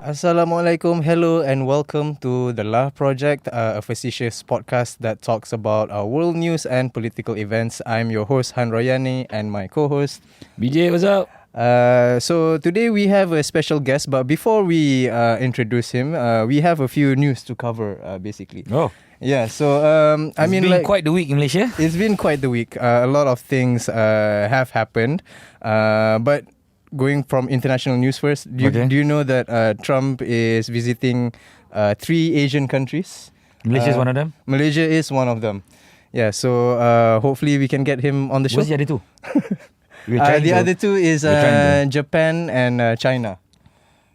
Assalamualaikum, hello and welcome to The Lah Project, a facetious podcast that talks about world news and political events. I'm your host Han Royani and my co-host BJ, what's up? So today we have a special guest, but before we introduce him, we have a few news to cover basically. Oh, Yeah, so it's been quite the week in Malaysia. It's been quite the week. A lot of things have happened, but going from international news first, do you know that Trump is visiting 3 Asian countries? Malaysia is one of them. Malaysia is one of them. Yeah, so hopefully we can get him on the show. What's the other two? The other two is Japan and China.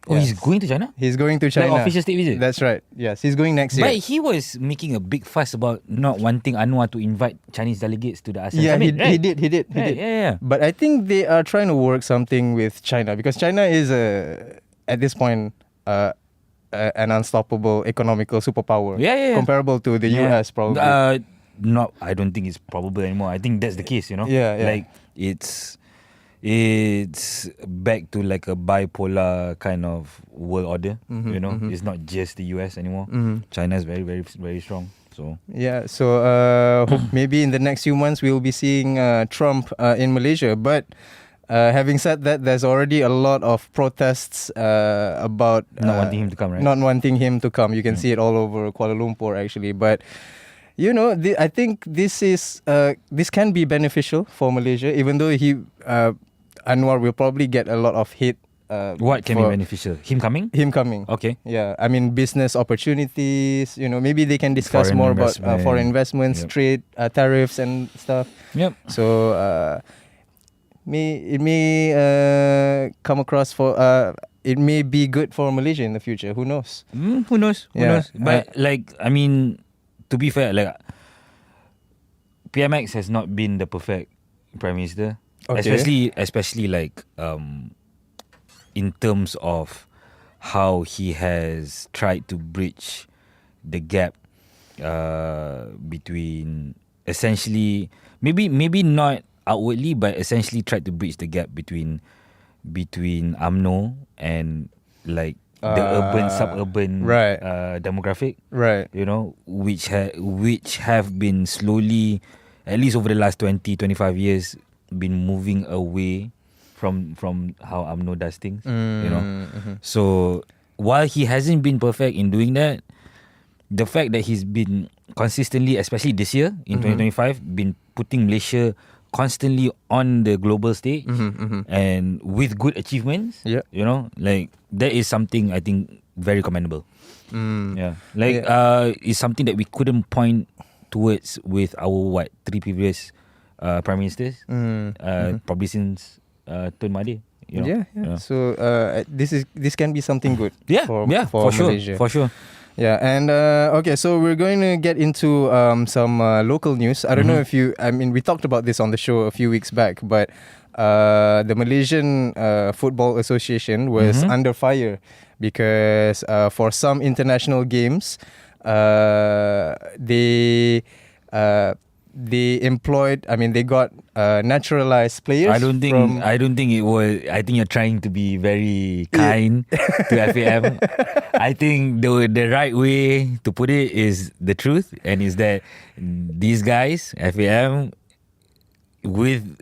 Oh, Yes. he's going to China? He's going to China. Like official state visit? That's right. Yes, he's going next year. But he was making a big fuss about not wanting Anwar to invite Chinese delegates to the ASEAN Yeah, summit, right? he did. Right, yeah. But I think they are trying to work something with China because China is at this point an unstoppable economical superpower. Yeah. Comparable to the US probably. Not, I don't think it's probable anymore. I think that's the case, you know? Yeah. Like, it's back to like a bipolar kind of world order, you know? It's not just the US anymore. China is very, very, very strong. So Yeah, so maybe in the next few months we'll be seeing Trump in Malaysia. But having said that, there's already a lot of protests about not wanting him to come, right? Not wanting him to come. You can see it all over Kuala Lumpur actually. But you know, I think this can be beneficial for Malaysia, even though Anwar will probably get a lot of hate. What can be beneficial? Him coming? Him coming. Okay. Yeah, I mean business opportunities. You know, maybe they can discuss Foreign more about investment. foreign investments, Yep. trade, tariffs, and stuff. Yep. So it may come across for it may be good for Malaysia in the future. Who knows? Who knows? Who Yeah. knows? But like, I mean, to be fair, like PMX has not been the perfect prime minister, Okay. especially like in terms of how he has tried to bridge the gap between essentially maybe not outwardly, but essentially tried to bridge the gap between UMNO and like the urban suburban right. demographic, Right. you know, which have been slowly, at least over the last 20-25 years, been moving away from how UMNO does things, you know. So while he hasn't been perfect in doing that, the fact that he's been consistently, especially this year in 2025, been putting Malaysia constantly on the global stage and with good achievements, Yeah. you know, like that is something I think very commendable. Yeah, like it's something that we couldn't point towards with our 3 previous prime ministers, probably since Tun Mahathir. You know? Yeah. So this can be something good. For Malaysia. For sure. Yeah, and okay, so we're going to get into some local news. I don't know if we talked about this on the show a few weeks back, but the Malaysian Football Association was under fire because for some international games, they employed. They got naturalized players. I don't think it was. I think you're trying to be very kind to FAM. I think the right way to put it is the truth, and is that these guys, FAM, in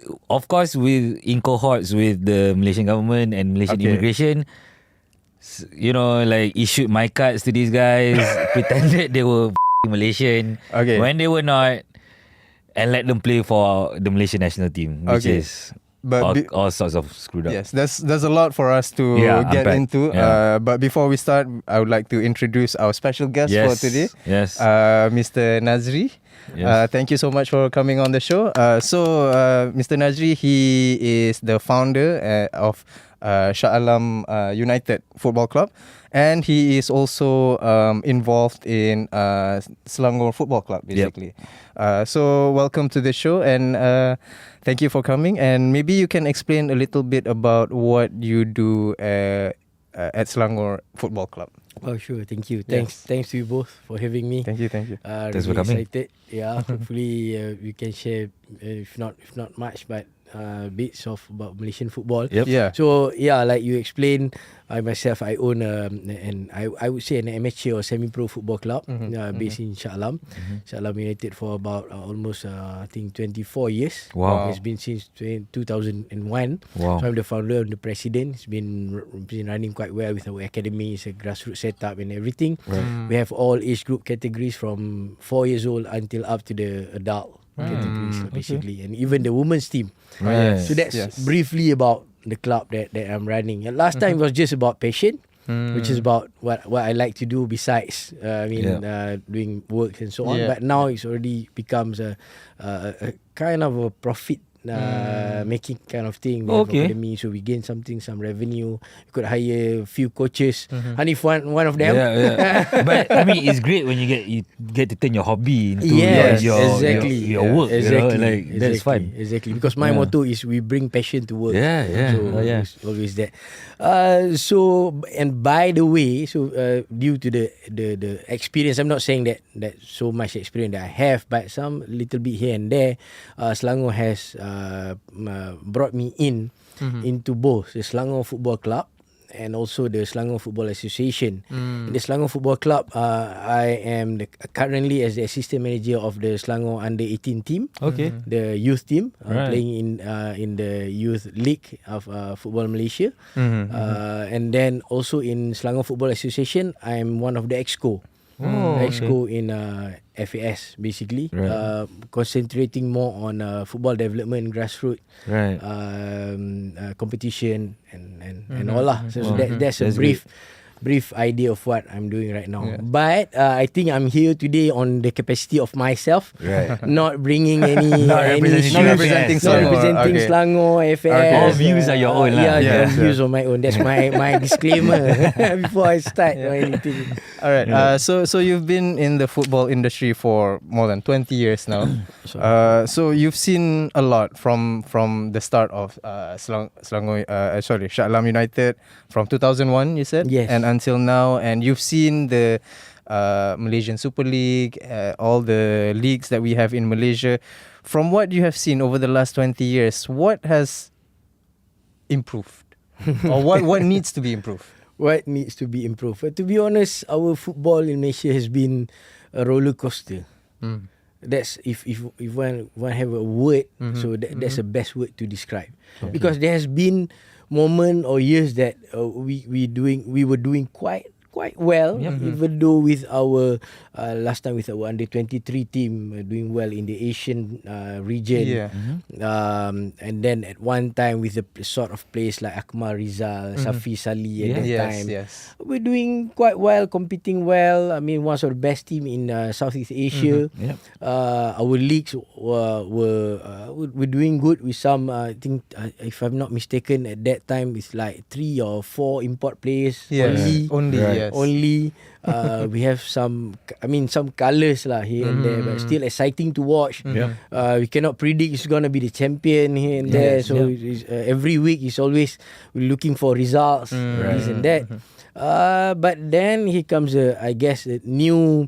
cohorts with the Malaysian government and Malaysian immigration, you know, like issued my cards to these guys, pretended they were Malaysian when they were not, and let them play for the Malaysian national team, which is all sorts of screwed up. Yes, there's a lot for us to get into. But before we start, I would like to introduce our special guest for today. Yes. Mr. Nadzry. Yes. Thank you so much for coming on the show. Mr. Nadzry, he is the founder of Shah Alam United Football Club, and he is also involved in Selangor Football Club, basically. So welcome to the show, and thank you for coming. And maybe you can explain a little bit about what you do at Selangor Football Club. Oh, sure. Thank you. Thanks to you both for having me. Thank you. Thanks Really for coming. excited. Yeah, hopefully we can share, if not much, but bits of about Malaysian football. Yep. Yeah. So yeah, like you explained, I myself I own I would say an amateur or semi-pro football club based in Shah Alam. Shah Alam United for about almost I think 24 years. Wow. It's been since 2001. Wow. So I'm the founder and the president. It's been running quite well with our academy. It's a grassroots setup and everything. We have all age group categories from 4 years old until up to the adult categories basically, and even the women's team. Right. So that's briefly about the club that I'm running. And last time was just about passion, which is about what I like to do besides doing work and so on. But now it's already becomes a kind of a profit making kind of thing. We have academy, so we gain some revenue. We could hire a few coaches. Hanif one of them. But I mean, it's great when you get to turn your hobby into your work. Exactly. Like that's fun. Exactly. Because my motto is we bring passion to work. So it's always that. So and by the way, so due to the experience, I'm not saying that so much experience that I have, but some little bit here and there, Selangor has brought me into both the Selangor Football Club and also the Selangor Football Association. In the Selangor Football Club, I am currently as the assistant manager of the Selangor Under 18 team, the youth team, playing in the youth league of Football Malaysia. And then also in Selangor Football Association, I am one of the exco. Exco in FAS basically, concentrating more on football development, grassroots competition and all lah. So that's a brief idea of what I'm doing right now. But I think I'm here today on the capacity of myself, not bringing any representing Selangor, FAS. All views are your own lah. Views on my own. That's my disclaimer before I start or anything. All right. So you've been in the football industry for more than 20 years now. So you've seen a lot from the start of Shah Alam United from 2001. You said, and until now, and you've seen the Malaysian Super League, all the leagues that we have in Malaysia. From what you have seen over the last 20 years, what has improved, or what needs to be improved? What needs to be improved? To be honest, our football in Malaysia has been a roller coaster. That's if one have a word, so that's the best word to describe. Because there has been moment or years that we were doing quite well, even though with our last time with our under 23 team doing well in the Asian region, and then at one time with the sort of players like Akmal Rizal, Safi Salih at that time, we're doing quite well, competing well. I mean, one of the best team in Southeast Asia. Our leagues were doing good with some. I think if I'm not mistaken, at that time it's like 3 or 4 import players only. We have some colours lah here and there, but still exciting to watch. We cannot predict who's gonna be the champion here and there. So every week is always we're looking for results, this and that. But then here comes I guess a new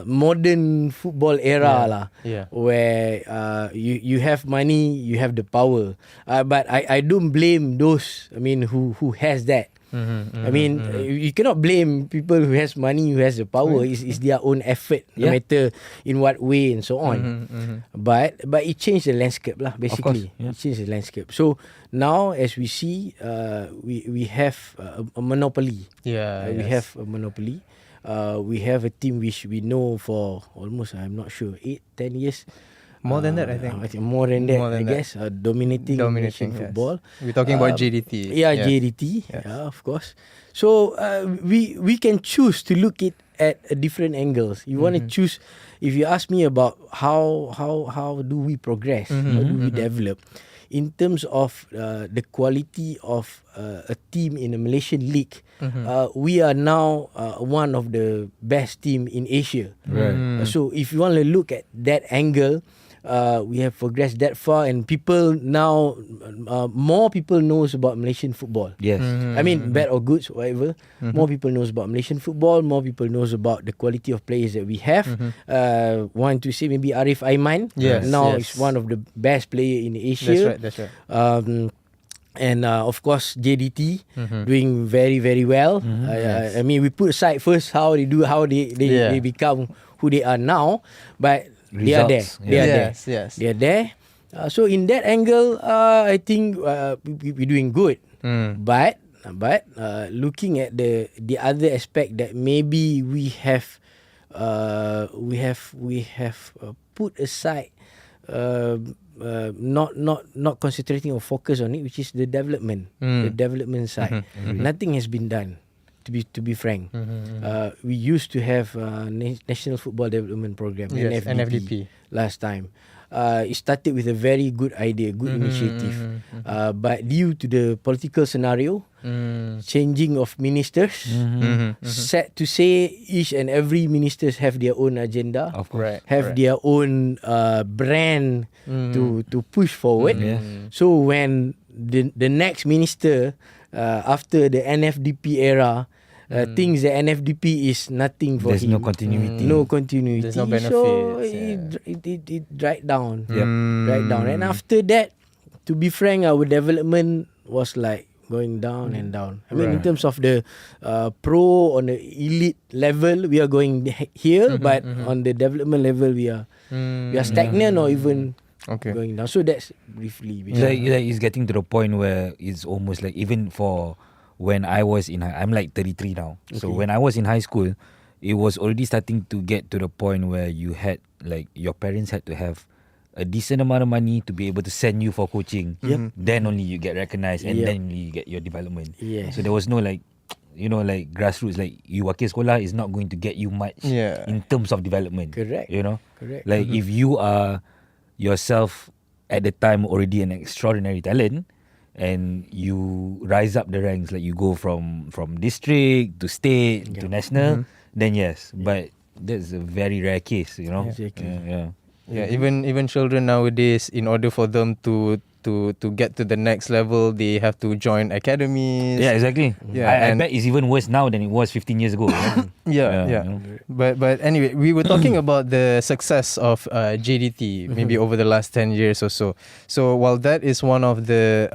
modern football era where you have money, you have the power. But I don't blame those who has that. You cannot blame people who has money, who has the power. It's their own effort, no matter in what way and so on. But it changed the landscape lah, basically. It changed the landscape. So now as we see, we have a monopoly. We have a monopoly. We have a team which we know for almost, I'm not sure, 8-10 years. More than that, I think. More than that, I guess. Dominating football. We're talking about JDT. JDT. Of course. So we can choose to look at different angles. You want to choose. If you ask me about how do we progress, how do we develop, in terms of the quality of a team in a Malaysian league, we are now one of the best team in Asia. So if you want to look at that angle, we have progressed that far, and people now, more people knows about Malaysian football. Yes. I mean, bad or good, whatever. More people knows about Malaysian football. More people knows about the quality of players that we have. Want to say maybe Arif Aiman. Yes, Now yes. is one of the best player in Asia. That's right. And of course JDT doing very very well. I mean, we put aside first how they do, how they become who they are now, but they are there. Results, They are there. Yes. They are there. So in that angle, I think we're doing good. But looking at the other aspect that maybe we have put aside, not concentrating or focus on it, which is the development, the development side. Nothing has been done. To be frank, we used to have National Football Development Program, Yes, NFDP. last time. It started with a very good idea, good initiative, but due to the political scenario, changing of ministers, sad to say, each and every ministers have their own agenda, Of course. have their own brand to push forward. So when the next minister, after the NFDP era, thinks the NFDP is nothing for There's him. no continuity. No continuity. There's no So benefits, it dried down. Yep. Dried down. And after that, to be frank, our development was like going down and down. I mean, in terms of the pro on the elite level, we are going here, but on the development level, we are stagnant or even going down. So that's briefly. Like it's getting to the point where it's almost like, even for when I was in I'm like 33 now. So when I was in high school, it was already starting to get to the point where you had, like, your parents had to have a decent amount of money to be able to send you for coaching. Then only you get recognized, and then you get your development. So there was no, like, like grassroots, like you wakil sekolah is not going to get you much in terms of development. Correct. Like if you are yourself at the time already an extraordinary talent, and you rise up the ranks, like you go from district to state to national, then yes. But that's a very rare case, Exactly. Even children nowadays, in order for them to get to the next level, they have to join academies. Yeah, exactly. I bet it's even worse now than it was 15 years ago. But anyway, we were talking about the success of JDT maybe over the last 10 years or so. So while that is one of the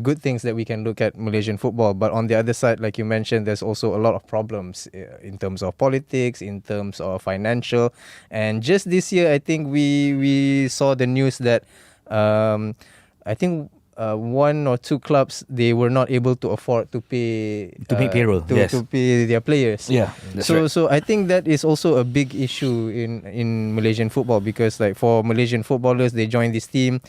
good things that we can look at Malaysian football, but on the other side, like you mentioned, there's also a lot of problems in terms of politics, in terms of financial. And just this year, I think we saw the news that I think one or two clubs, they were not able to afford to pay payroll, to pay their players. Yeah, that's right. So I think that is also a big issue in Malaysian football, because like for Malaysian footballers, they join this team.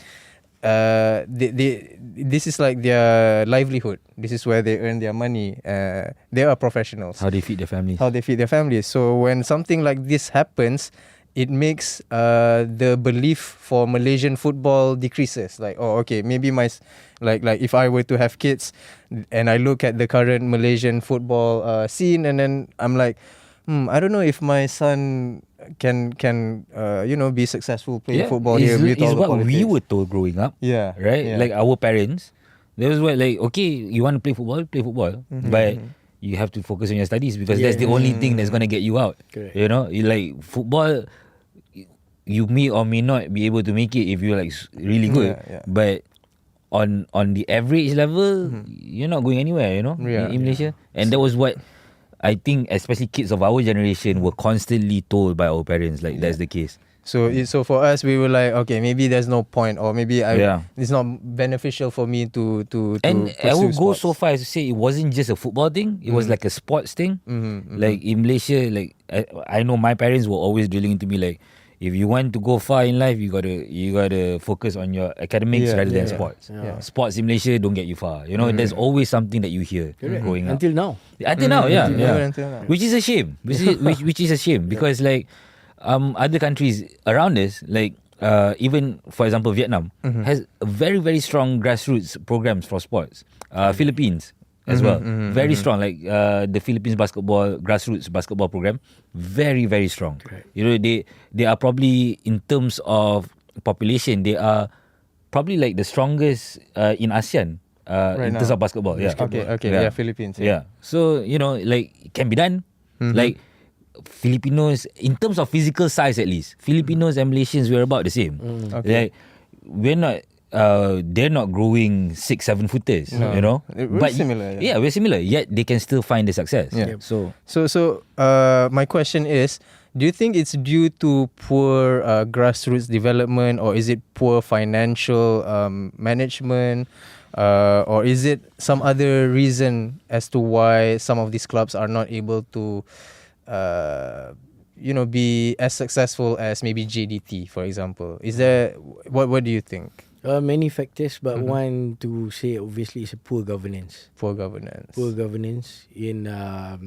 This is like their livelihood. This is where they earn their money. They are professionals. How they feed their families. So when something like this happens, it makes the belief for Malaysian football decreases. Like, maybe like if I were to have kids and I look at the current Malaysian football scene, and then I'm like, I don't know if my son can be successful playing football here with all the what politics. we were told growing up. Right? Like our parents, they was what, like, okay, you want to play football, but you have to focus on your studies, because that's the only thing that's going to get you out. Correct. You like football, you may or may not be able to make it if you're like really good. But on the average level, you're not going anywhere, in Malaysia. And that was what I think especially kids of our generation were constantly told by our parents, like that's the case. So for us, we were like, okay, maybe there's no point, or maybe it's not beneficial for me to and I would go sports. so far as to say it wasn't just a football thing, it was like a sports thing. Like in Malaysia, like I know my parents were always drilling into me, like, if you want to go far in life, you gotta focus on your academics rather than sports. Sports in Malaysia don't get you far. There's always something that you hear growing up. Until now. Until now. Which is a shame. Which is a shame, because like other countries around us, like even for example Vietnam has a very very strong grassroots programs for sports. Philippines as well. Very strong. Like the Philippines basketball, grassroots basketball program, very, very strong. Correct. You know, they are probably, in terms of population, they are probably like the strongest in ASEAN in terms now. of basketball. Yeah. Okay. Yeah. Yeah, Philippines. Yeah. So, you know, like, it can be done. Like, Filipinos, in terms of physical size at least, Filipinos and Malaysians, we're about the same. Okay. Like, we're not, they're not growing 6-7 footers, No. you know. We're similar, yeah. Yeah, we're similar. Yet they can still find the success. Yeah. So So my question is, do you think it's due to poor grassroots development, or is it poor financial management, or is it some other reason as to why some of these clubs are not able to, be as successful as maybe JDT, for example? Is there what do you think? Many factors, but one to say obviously is a poor governance. Poor governance. Poor governance in our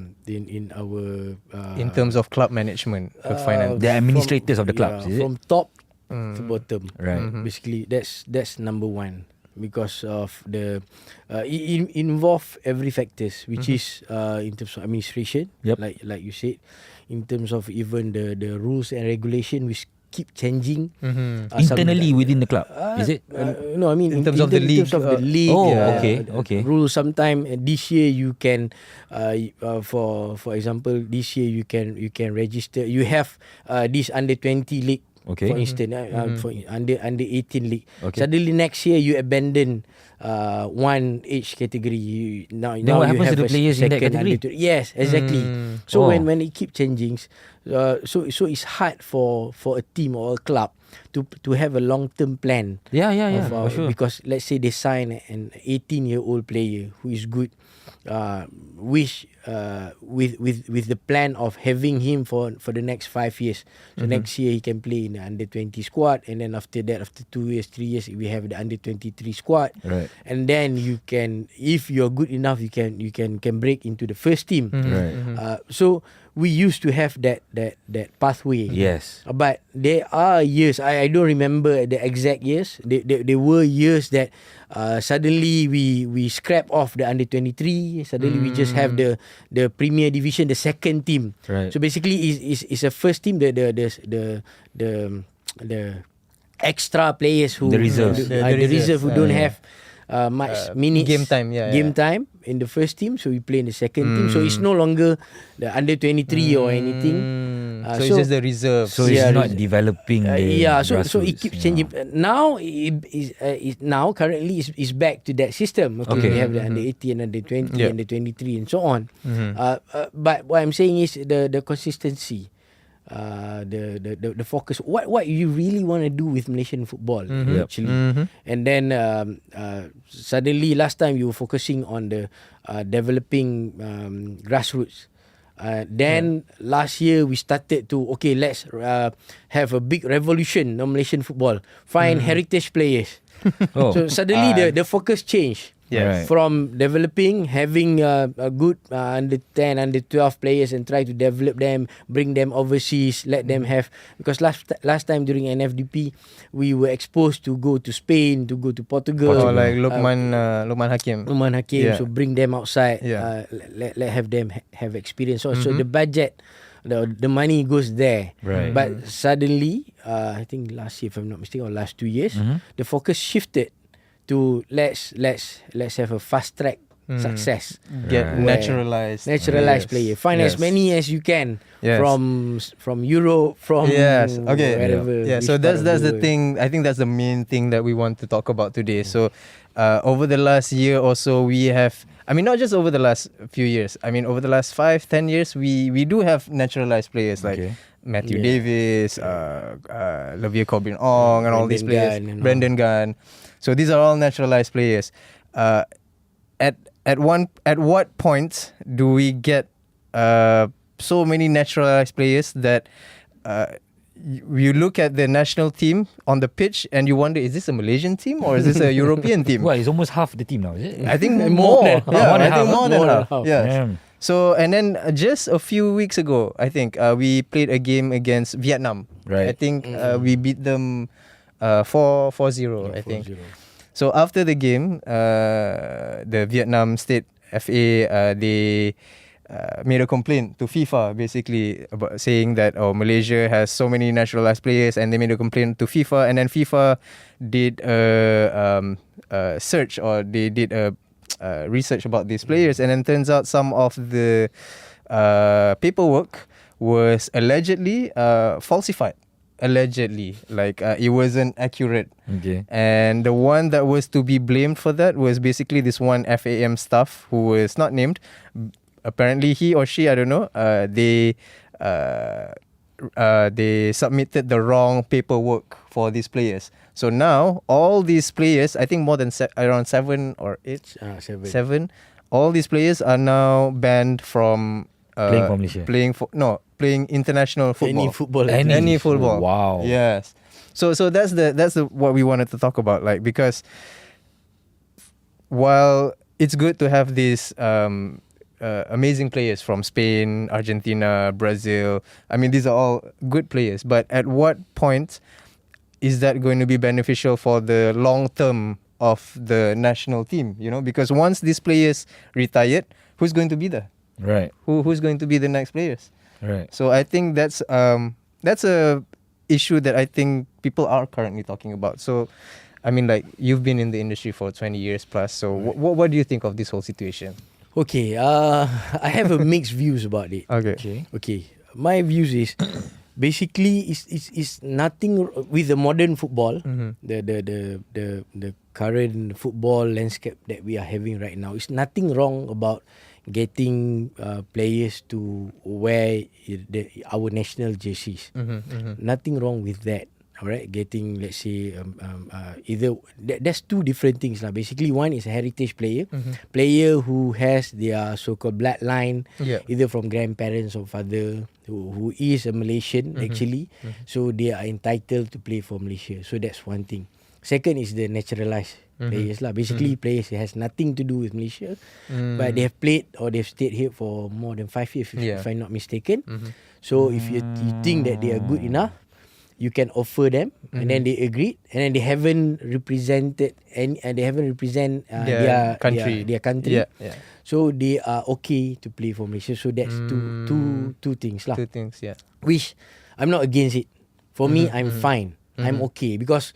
In terms of club management, finance. the administrators of the clubs, is it? from top to bottom. Right. Basically, that's number one, because of the it involve every factors, which is in terms of administration, Yep. like you said, in terms of even the rules and regulation which keep changing Internally within the club, is it? No, I mean in terms of the league, terms of the league. Oh, yeah, okay. Rules sometime this year you can, for example, this year you can register. You have this under 20 league. Okay. For instance, for under 18 league. Okay. Suddenly next year you abandon one age category. Now Then what you happens have to the a players in that second category? under 20. Yes, exactly. So Oh. when it keep changing, so it's hard for a team or a club to have a long term plan. Yeah, of, for sure. Because let's say they sign an 18-year-old player who is good, with the plan of having him for the next 5 years. So next year he can play in the under 20 squad, and then after that, after 2 years, 3 years, we have the under 23 squad. Right. And then you can, if you're good enough, you can break into the first team. Right. So we used to have that pathway. Yes. But there are years, I don't remember the exact years. There were years that suddenly we scrap off the under 23. Suddenly we just have the Premier Division, the second team. Right. So basically, is a first team, the extra players who The reserves. the The reserve who don't yeah. have much minutes, game time, game time in the first team. So we play in the second team. So it's no longer the under 23 or anything. So it's just the reserve. So it's not developing the So it grassroots, keeps you know. changing. Now now currently is back to that system. Okay. We have the under 18, under 20, Yeah. under 23, and so on. But what I'm saying is the consistency. The focus, what you really want to do with Malaysian football, actually. And then suddenly last time you were focusing on the developing grassroots. Then last year we started to let's have a big revolution on Malaysian football, find heritage players. Oh. So suddenly the focus changed. Yes. From developing, having a good under 10, under 12 players, and try to develop them, bring them overseas, let them have, because last time during NFDP we were exposed to go to Spain, to go to Portugal, Or like Luqman Hakim. Luqman Hakim. Yeah. So bring them outside, Yeah. let have them have experience. So the budget, the money goes there. Right. But suddenly, I think last year, if I'm not mistaken, or last 2 years, the focus shifted to let's have a fast track success. Get Right. naturalized. Naturalized Yes. player. Find as Yes. many as you can Yes. from Europe, from Yes. Okay. wherever. Yeah. which So part of that's the world. thing. I think that's the main thing that we want to talk about today. So, over the last year or so, we have. I mean, not just over the last few years. I mean, over the last 5-10 years, we do have naturalized players like Okay. Matthew Yeah. Davis, Lavia Corbin Ong, and all these Brendan players. Gunn and all. Brendan Gunn. So these are all naturalized players. At what point do we get so many naturalized players that you look at the national team on the pitch and you wonder, is this a Malaysian team or is this a European team? Well, it's almost half the team now, is it? I think More more. than Yeah, half. I think more than More than half. half. Yes. Damn. So, and then just a few weeks ago, I think we played a game against Vietnam. Right. I think we beat them 4-0, I think. 4-0. So after the game, the Vietnam State FA they made a complaint to FIFA basically about saying that Malaysia has so many naturalized players, and they made a complaint to FIFA, and then FIFA did a search, or they did a research about these players, and then turns out some of the paperwork was allegedly falsified. Allegedly, like it wasn't accurate. Okay. And the one that was to be blamed for that was basically this one FAM staff who was not named. Apparently he or she, I don't know, they submitted the wrong paperwork for these players. So now all these players, I think more than around 7 or 8, seven, all these players are now banned from Playing for Malaysia. Playing international football. Any football. Wow. Yes. So that's the what we wanted to talk about, like, because while it's good to have these amazing players from Spain, Argentina, Brazil, I mean, these are all good players, but at what point is that going to be beneficial for the long term of the national team? You know, because once these players retired, who's going to be there? Right. Who's going to be the next players? Right. So I think that's a issue that I think people are currently talking about. So, I mean, like, you've been in the industry for 20 years plus. So what do you think of this whole situation? Okay, I have a mixed views about it. Okay. My views is basically is nothing with the modern football, the current football landscape that we are having right now. It's nothing wrong about getting players to wear our national jerseys. Nothing wrong with that. Alright, getting, let's say, either that's two different things lah. Basically, one is a heritage player, player who has their so-called bloodline, either from grandparents or father, who is a Malaysian actually. So they are entitled to play for Malaysia. So that's one thing. Second is the naturalised players lah. Basically, players that has nothing to do with Malaysia, but they have played or they've stayed here for more than 5 years, if I'm not mistaken. So if you think that they are good enough, you can offer them, and then they agreed, and then they haven't represented their country. So they are okay to play for Malaysia. So that's two things lah. Two things, yeah. Which I'm not against it. For me, I'm fine. I'm okay, because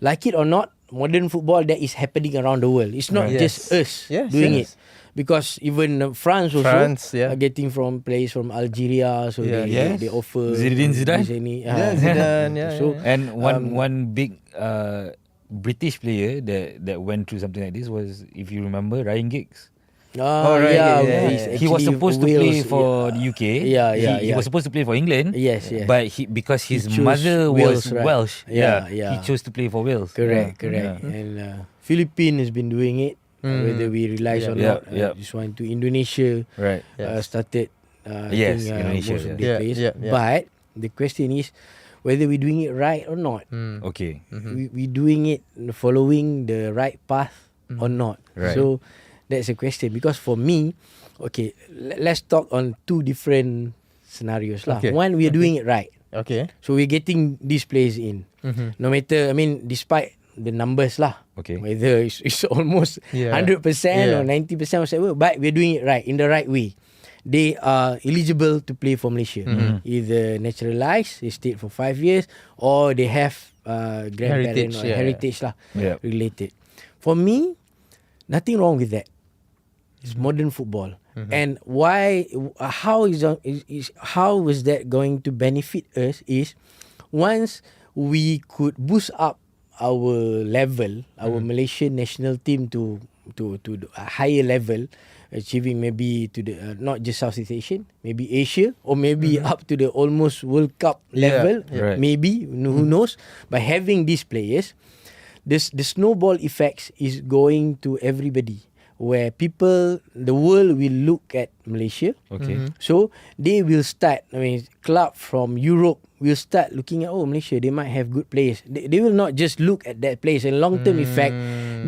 like it or not, modern football that is happening around the world. It's not just us doing it. Because even France also are getting from players from Algeria, so they offer Zidane. Zidane. So and one big British player that went through something like this was, if you remember, Ryan Giggs. He was supposed to play for the UK. He was supposed to play for England. Yes. But because his mother was Welsh, he chose to play for Wales. Correct. And Philippines has been doing it. Whether we realize or not, this one to Indonesia started. Indonesia, most of the players. But the question is whether we're doing it right or not. Okay. We doing it following the right path or not. Right. So that's a question, because for me, okay, let's talk on two different scenarios lah. One, we are doing it right. Okay. So we're getting these players in. No matter, I mean, despite the numbers lah. Whether it's almost 100% or 90% or whatever, but we're doing it right, in the right way. They are eligible to play for Malaysia. Either naturalised, they stayed for 5 years, or they have grandparent heritage lah related. For me, nothing wrong with that. It's modern football. And how is that going to benefit us is once we could boost up our level, our Malaysian national team to a higher level, achieving maybe to the not just Southeast Asian, maybe Asia, or maybe up to the almost World Cup level, maybe, who knows. By having these players, the snowball effects is going to everybody, where the world will look at Malaysia. So they will start, club from Europe will start looking at, Malaysia, they might have good players. They will not just look at that place. In long-term effect,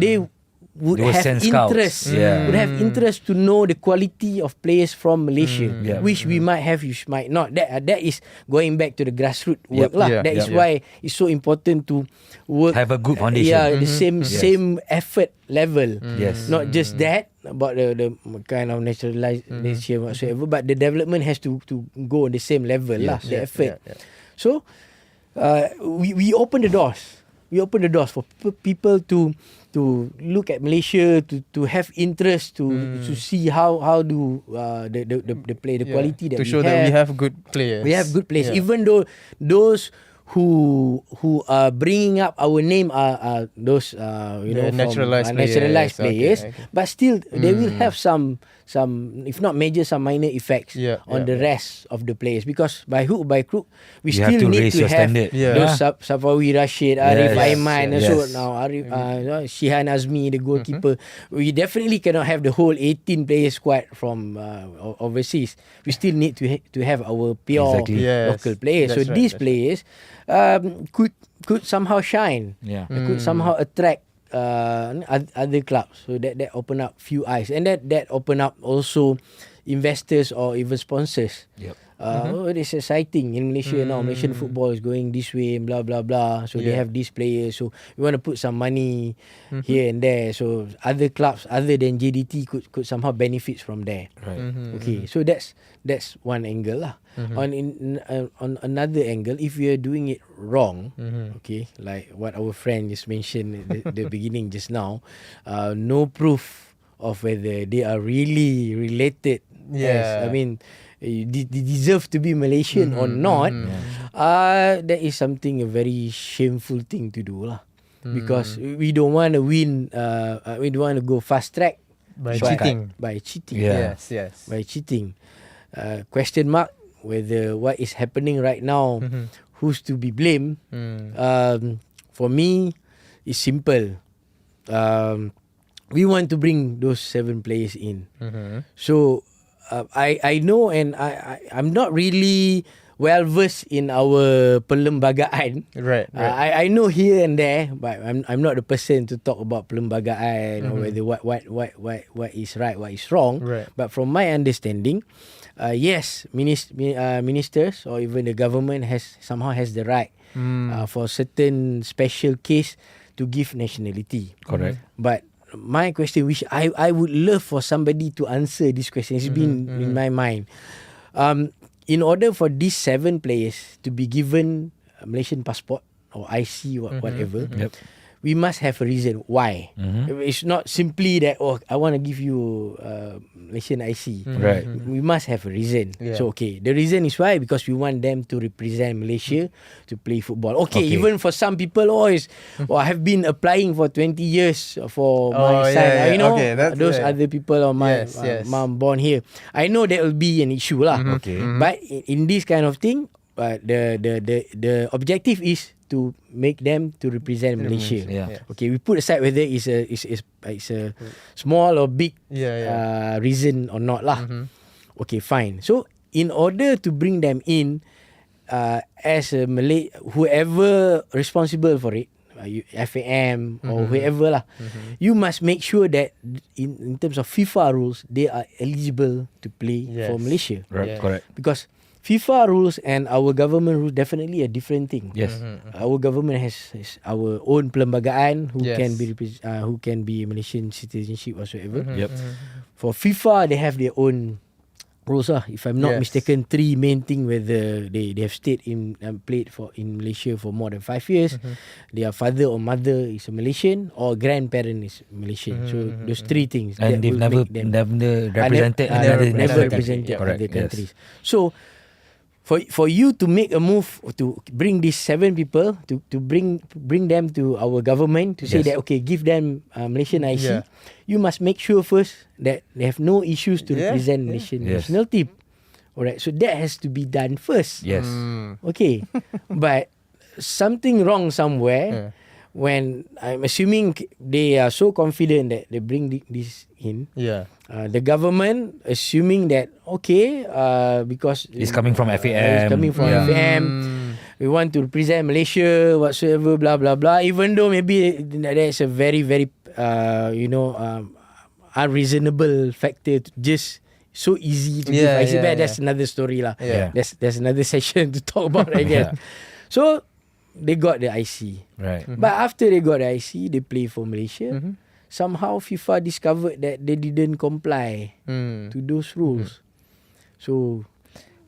they would have interest. Would have interest to know the quality of players from Malaysia, which we might have, you might not. That is going back to the grassroots work lah. That is why it's so important to work, have a good foundation. The same effort level. Not just that, about the kind of naturalisation whatsoever, but the development has to go on the same level lah. The effort. So we open the doors. We open the doors for people to look at Malaysia, to have interest, to see how do the play, the quality that to show that we have good players. We have good players, even though those who are bringing up our name are those naturalised players, okay. but still they will have some if not major, some minor effects on the rest of the players, because by hook by crook we You still have to need raise to your have standard. those Safawi Rashid, Arif Aiman, yes. so now Arif, Shihan Azmi, the goalkeeper. We definitely cannot have the whole 18 player squad from overseas. We still need to have our pure Exactly. local players. That's So right, these that's players could somehow shine. Yeah. Could somehow attract other clubs. So that open up few eyes, and that open up also investors or even sponsors. Yep. Oh, it is exciting in Malaysia now. Malaysian football is going this way, blah blah blah. So they have these players. So we want to put some money here and there. So other clubs other than JDT could somehow benefit from there. Right. Okay, so that's one angle lah. On another angle, if we are doing it wrong, okay, like what our friend just mentioned at the beginning just now, no proof of whether they are really related. Yes, I mean, they deserve to be Malaysian or not. That is something, a very shameful thing to do lah. Because we don't want to win. We don't want to go fast track by cheating. By cheating. Yeah. Yes. By cheating. Question mark whether what is happening right now, who's to be blamed. For me, it's simple. We want to bring those 7 players in. So I know, and I'm not really well versed in our perlembagaan. Right. I know here and there, but I'm not the person to talk about perlembagaan or whether what is right, what is wrong. Right. But from my understanding, yes, ministers or even the government somehow has the right for certain special case to give nationality. Correct. But my question, which I would love for somebody to answer this question, it's been in my mind. In order for these 7 players to be given a Malaysian passport or IC or whatever, we must have a reason why. It's not simply that, I want to give you Malaysian IC. Right. We must have a reason. Yeah. So, okay, the reason is why? Because we want them to represent Malaysia to play football. Okay, even for some people, I have been applying for 20 years for my son. You know, those other people or my mom born here. I know that will be an issue lah. Okay. But in this kind of thing, the objective is to make them to represent Malaysia. Yeah. Okay, we put aside whether it's a small or big reason or not lah. Okay, fine. So in order to bring them in, as a Malay, whoever responsible for it, FAM or whoever lah, you must make sure that in terms of FIFA rules, they are eligible to play for Malaysia. Right. Correct. Because FIFA rules and our government rules definitely a different thing. Yes. Our government has our own perlembagaan who Yes. can be Malaysian citizenship whatsoever. Yep. For FIFA, they have their own rules lah. If I'm not mistaken, 3 main thing, whether they have stayed in played in Malaysia for more than 5 years, their father or mother is a Malaysian, or grandparent is Malaysian. So those 3 things. And that they've will never make them represented another never national represented country. other countries. So for you to make a move to bring these 7 people to bring them to our government to say that, okay, give them Malaysian IC, you must make sure first that they have no issues to represent Malaysian national team. Alright, so that has to be done first. Yes. Okay. But something wrong somewhere when I'm assuming they are so confident that they bring this in. The government assuming that, okay, because It's coming from FAM. it's coming from FAM, we want to represent Malaysia whatsoever, blah blah blah, even though maybe that's a very very unreasonable factor to just so easy to give IC back. That's another story lah. There's another session to talk about, I guess. So they got the IC. Right. But after they got the IC, they play for Malaysia. somehow FIFA discovered that they didn't comply to those rules. So,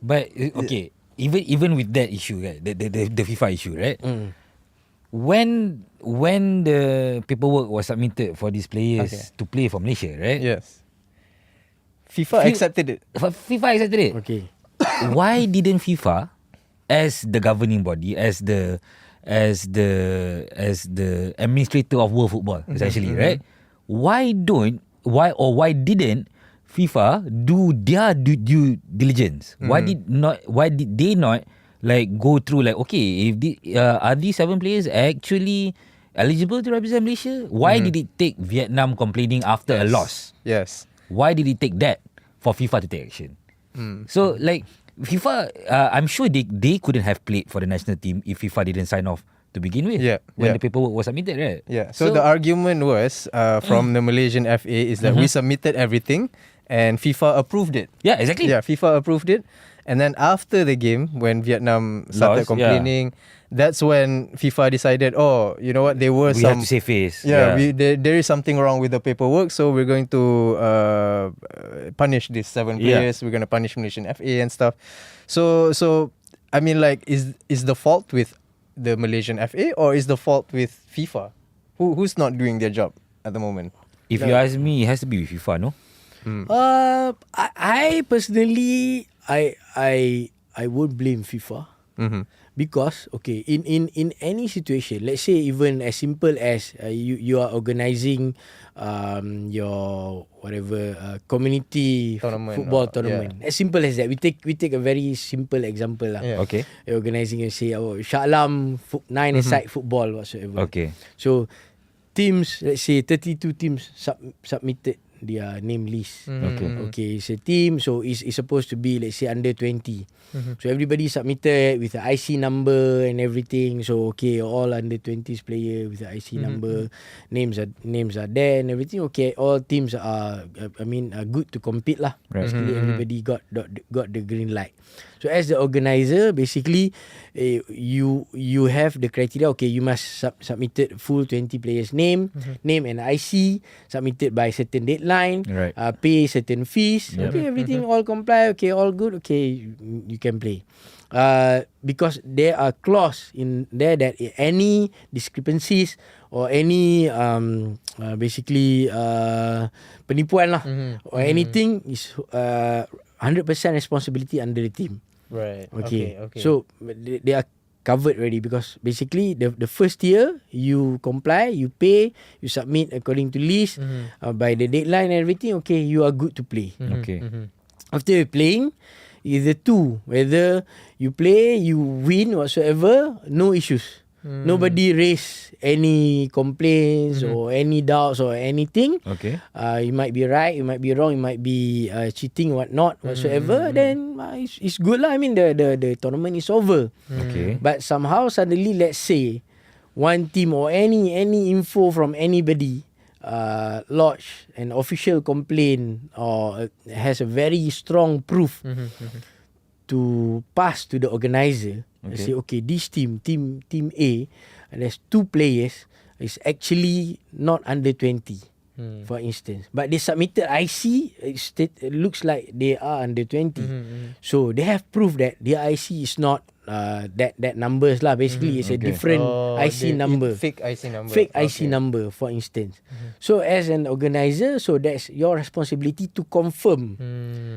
But okay, even with that issue, right, the FIFA issue, right? When the paperwork was submitted for these players to play for Malaysia, right? Yes. FIFA accepted it. FIFA accepted it. okay. Why didn't FIFA, as the governing body, as the administrator of world football, essentially, right? Why didn't FIFA do their due diligence? Why did they not like go through like, okay, if are these 7 players actually eligible to represent Malaysia? Why did it take Vietnam complaining after a loss? Yes. Why did it take that for FIFA to take action? So like FIFA, I'm sure they couldn't have played for the national team if FIFA didn't sign off to begin with. When the paperwork was submitted, right? Yeah. So the argument was from the Malaysian FA is that we submitted everything and FIFA approved it. Yeah, exactly. Yeah, FIFA approved it. And then after the game, when Vietnam started complaining, that's when FIFA decided, oh, you know what, there were We some... have to save face. There is something wrong with the paperwork, so we're going to punish these 7 players. We're going to punish Malaysian FA and stuff. So I mean, like, is the fault with the Malaysian FA or is the fault with FIFA? Who's not doing their job at the moment? If you ask me, it has to be with FIFA, no? I personally, I won't blame FIFA. Because in any situation, let's say even as simple as you are organising your whatever community football tournament. As simple as that. We take a very simple example lah. Okay. You're organising and say Shah Alam 9-a-side football whatsoever. Okay. So teams, let's say 32 teams submitted their name list. Okay, it's a team, so it's supposed to be, let's say, under 20. So everybody submitted with the IC number and everything. So okay, all under 20s player with the IC number, names are there and everything. Okay, all teams are good to compete lah. Basically, everybody got the green light. So as the organizer, basically, you have the criteria. Okay, you must submitted full 20 players name and IC, submitted by certain deadline, pay certain fees. Okay, everything all comply. Okay, all good. Okay, you can play. Because there are clause in there that any discrepancies or any basically penipuan lah or anything is 100% responsibility under the team. Right. Okay. So they are covered already because basically the first year you comply, you pay, you submit according to list by the deadline and everything. Okay, you are good to play. Okay. After you're playing, either two, whether you play, you win whatsoever, no issues. Nobody raise any complaints or any doubts or anything. Okay. You might be right, you might be wrong, you might be cheating or whatnot whatsoever. Then it's good lah. I mean the tournament is over. Okay. But somehow suddenly, let's say one team or any info from anybody lodge an official complaint or has a very strong proof to pass to the organizer. Say, okay, this team A, and there's 2 players is actually not under 20, for instance. But they submitted IC, it looks like they are under 20. So they have proof that their IC is not that numbers lah. Basically, it's a different IC number. Fake IC number. Fake IC number, for instance. So as an organizer, so that's your responsibility to confirm.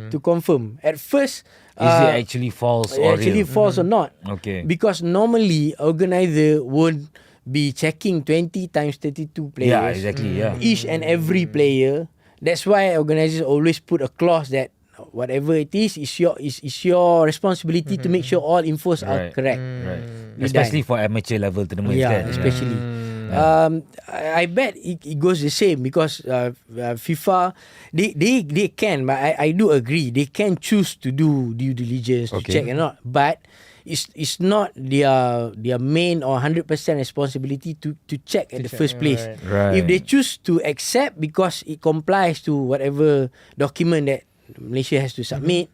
To confirm. At first, is it actually false or actually real? false or not? Okay. Because normally organizer would be checking 20 times 32 players. Yeah, exactly. Yeah. Each and every player. That's why organizers always put a clause that whatever it is your responsibility to make sure all infos are correct. Right. Especially for amateur level tournaments. Yeah, especially. I bet it goes the same because FIFA they can, but I do agree they can choose to do due diligence to check and not, but it's not their main or 100% responsibility to check at the first place. Right. If they choose to accept because it complies to whatever document that Malaysia has to submit,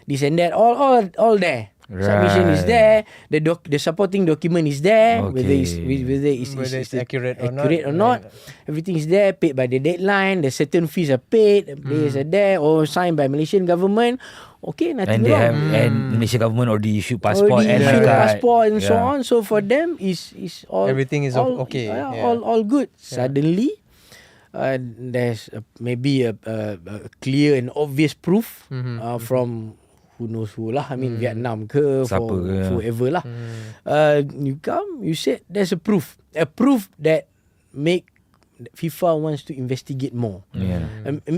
this and that, all there. Submission is there. The supporting document is there. Okay. Whether it's accurate or not. Everything is there. Paid by the deadline. The certain fees are paid. The players are there or signed by Malaysian government. Okay, nothing And they wrong. have and Malaysia government already issued passport Already and issued card. passport and so on. So for them is all Everything is all, okay. all good. Suddenly, there's maybe a clear and obvious proof from who knows who lah. I mean Vietnam ke Siapa for ke. whoever lah. You come, you said there's a proof that make FIFA wants to investigate more. Yeah.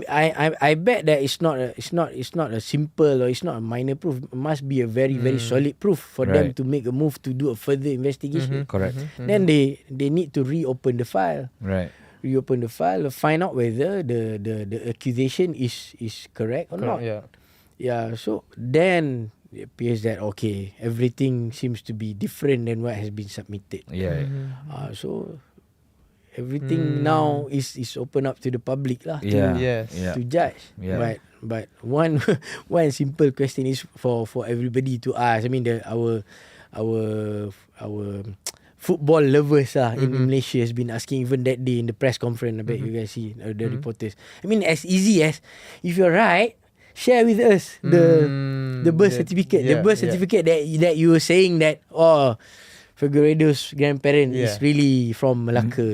I bet that it's not a simple or it's not a minor proof. It must be a very very solid proof for them Right. to make a move to do a further investigation. Correct. Then they need to reopen the file. Right. Reopen the file, find out whether the accusation is correct or not. Yeah. So then it appears that okay, everything seems to be different than what has been submitted. Yeah. So everything now is open up to the public lah. Yeah. Yes. Yeah. To judge. Yeah. But one one simple question is for everybody to ask. I mean our football lovers in Malaysia has been asking even that day in the press conference. I bet you guys see the reporters. I mean as easy as if you're right, share with us the birth certificate. The birth certificate that you were saying that Figueiredo's grandparent is really from Malacca,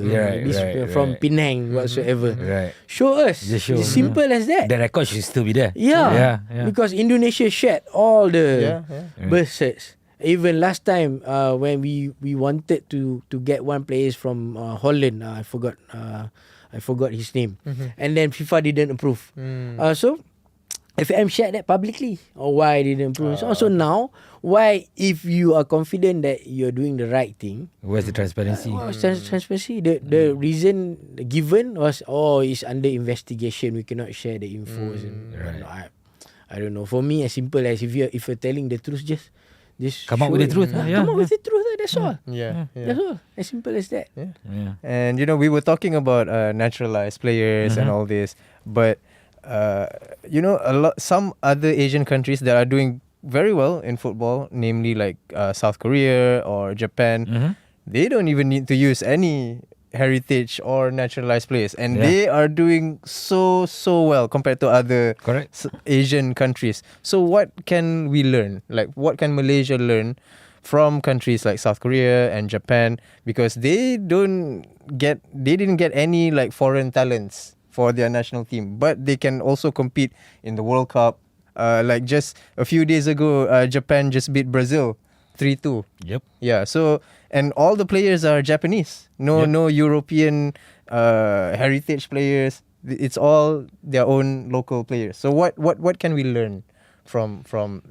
from Penang whatsoever. Right. Show us. Just show. It's simple as that. The record should still be there. Yeah. Because Indonesia shared all the Yeah. birth certs. Even last time when we wanted to get one player from Holland, I forgot his name, and then FIFA didn't approve. So FM shared that publicly, or why didn't approve. So now, why if you are confident that you're doing the right thing, Where's the transparency? transparency? The reason given was it's under investigation. We cannot share the info. Right. I don't know. For me, as simple as if you're telling the truth, just Come up with the truth. Come up with the truth. That's all. Yeah. That's all. As simple as that. Yeah. And we were talking about naturalized players and all this, but some other Asian countries that are doing very well in football, namely like South Korea or Japan, they don't even need to use any heritage or naturalized players, and they are doing so well compared to other Asian countries. So what can we learn? Like, what can Malaysia learn from countries like South Korea and Japan, because they didn't get any like foreign talents for their national team, but they can also compete in the World Cup. Like just a few days ago, Japan just beat Brazil 3-2. Yep. Yeah. So, and all the players are Japanese. No European heritage players. It's all their own local players. So what can we learn from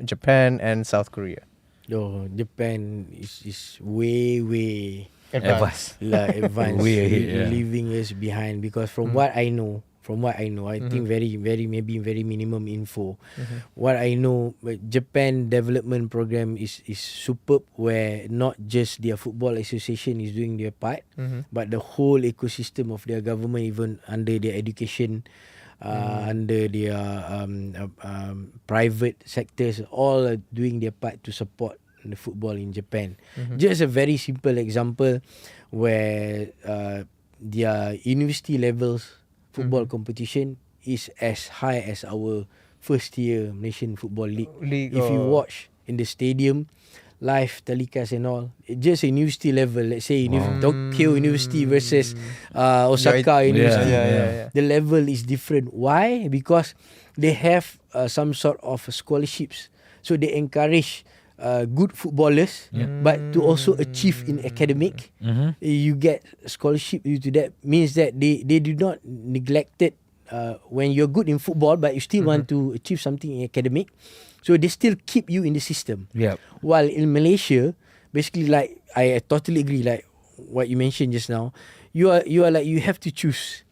Japan and South Korea? Japan is way Advanced. advanced, Way ahead, leaving us behind, because from what I know, I think very minimum info. What I know, Japan development program is superb, where not just their football association is doing their part, but the whole ecosystem of their government, even under their education, under their private sectors, all are doing their part to support the football in Japan. Just a very simple example where their university levels football competition is as high as our first year Malaysian Football League. If you watch in the stadium, live telecast and all, just a university level, let's say Tokyo University versus Osaka University, the level is different. Why? Because they have some sort of scholarships, so they encourage good footballers, but to also achieve in academic, you get scholarship due to that. Means that they do not neglected when you're good in football, but you still want to achieve something in academic, so they still keep you in the system. While in Malaysia, basically, like I totally agree, like what you mentioned just now, you are like, you have to choose.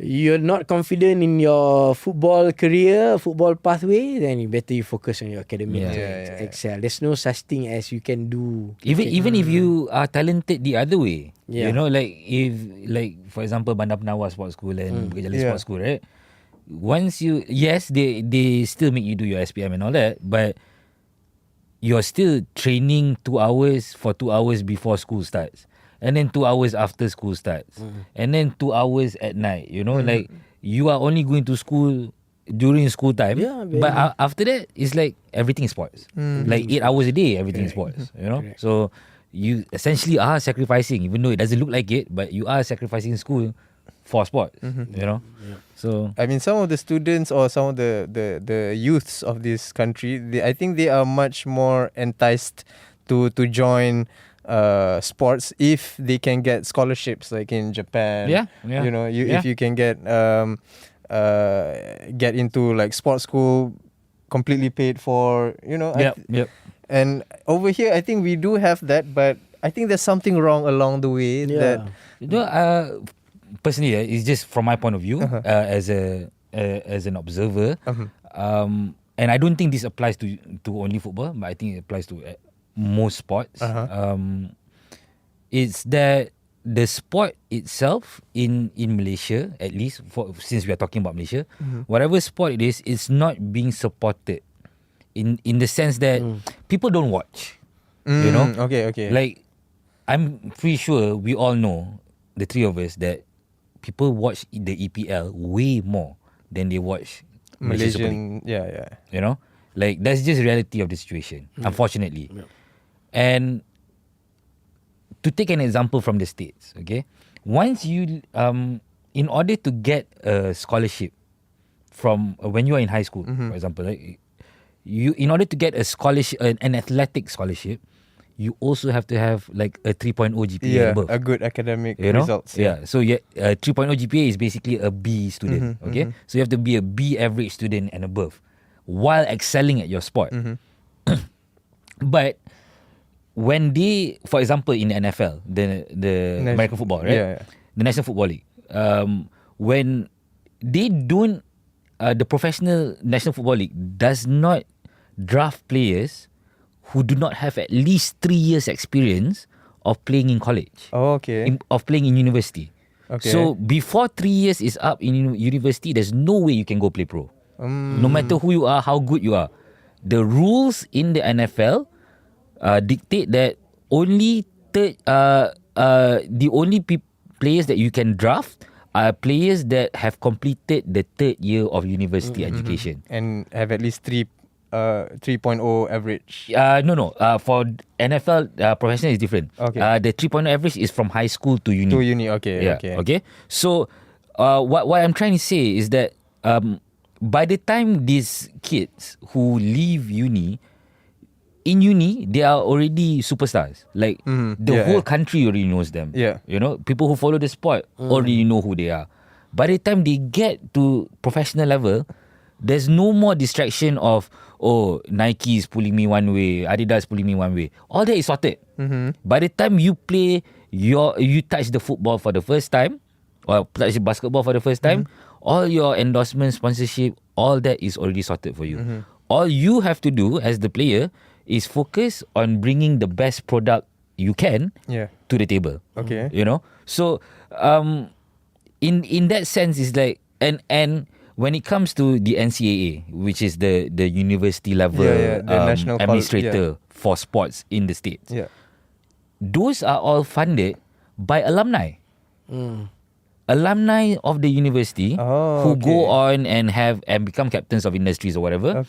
You're not confident in your football career, football pathway, then you focus on your academic to excel. There's no such thing as you can do. Even if you are talented the other way, Yeah. you know, like if, like for example, Bandar Penawar Sports School and Bukit Jalil Sports School, right? Once you, yes, they still make you do your SPM and all that, but you're still training 2 hours for 2 hours before school starts, and then 2 hours after school starts, and then 2 hours at night. Like you are only going to school during school time, but after that it's like everything is sports. Like 8 hours a day, everything is sports. So you essentially are sacrificing, even though it doesn't look like it, but you are sacrificing school for sports. So I mean, some of the students or some of the youths of this country, I think they are much more enticed to join sports if they can get scholarships, like in Japan. If you can get into like sports school completely paid for. And over here, I think we do have that, but I think there's something wrong along the way. Personally, it's just from my point of view, as an observer, and I don't think this applies to only football, but I think it applies to most sports. It's that the sport itself in Malaysia, at least since we are talking about Malaysia, whatever sport it is, it's not being supported in the sense that people don't watch. Okay. Like, I'm pretty sure we all know, the three of us, that people watch the EPL way more than they watch Malaysian. Like, that's just reality of the situation, unfortunately. And to take an example from the States, okay, once you in order to get a scholarship from when you are in high school, for example, like, you, in order to get a scholarship, an athletic scholarship, you also have to have like a 3.0 GPA and above. A good academic results. So 3.0 GPA is basically a B student. So you have to be a B average student and above while excelling at your sport. But when they, for example, in the NFL, the American football, right? The National Football League, when they don't, the professional National Football League does not draft players who do not have at least 3 years experience of playing in college. Of playing in university. So before 3 years is up in university, there's no way you can go play pro. No matter who you are, how good you are. The rules in the NFL dictate that only the only players that you can draft are players that have completed the 3rd year of university education and have at least 3.0 average. No. For NFL professional is different. The 3.0 average is from high school to uni. Okay. So what I'm trying to say is that by the time these kids who leave uni, in uni, they are already superstars. Like, the whole country already knows them. People who follow the sport already know who they are. By the time they get to professional level, there's no more distraction of, Nike is pulling me one way, Adidas pulling me one way. All that is sorted. By the time you play, you touch the football for the first time, or touch the basketball for the first time, all your endorsement, sponsorship, all that is already sorted for you. All you have to do as the player is focus on bringing the best product you can to the table. So in that sense, it's like, and when it comes to the NCAA, which is the university level the national administrator for sports in the States, those are all funded by alumni. Alumni of the university who go on and become captains of industries or whatever.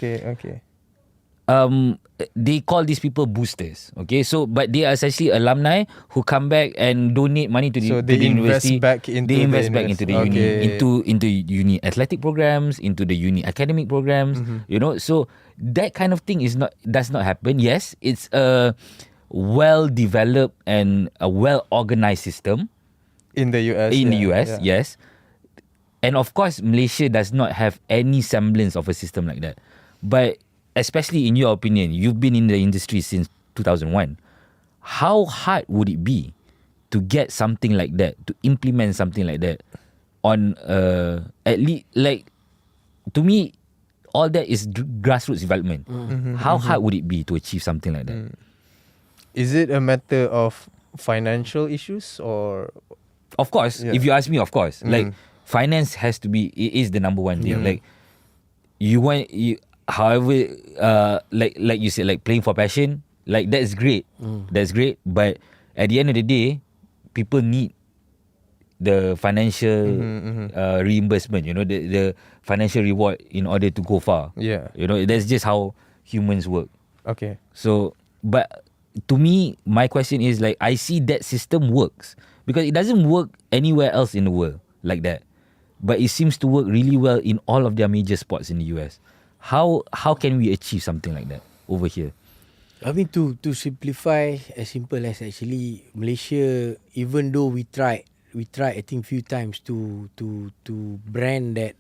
They call these people boosters. So but they are essentially alumni who come back and donate money to the university. They invest back into the uni, into uni athletic programs, into the uni academic programs. So that kind of thing does not happen. Yes, it's a well developed and a well organized system in the US. Yes. And of course, Malaysia does not have any semblance of a system like that. But especially in your opinion, you've been in the industry since 2001. How hard would it be to get something like that, to implement something like that on at least, like, to me, all that is grassroots development. How hard would it be to achieve something like that? Is it a matter of financial issues or? Of course, if you ask me, of course. Like, finance has to be, it is the number one deal. Like, however, like you said, like playing for passion, like that's great. That's great. But at the end of the day, people need the financial reimbursement, the financial reward in order to go far. Yeah. That's just how humans work. Okay. So, but to me, my question is like, I see that system works because it doesn't work anywhere else in the world like that. But it seems to work really well in all of their major sports in the US. How can we achieve something like that over here? I mean, to simplify, as simple as actually Malaysia, even though we tried I think few times to brand that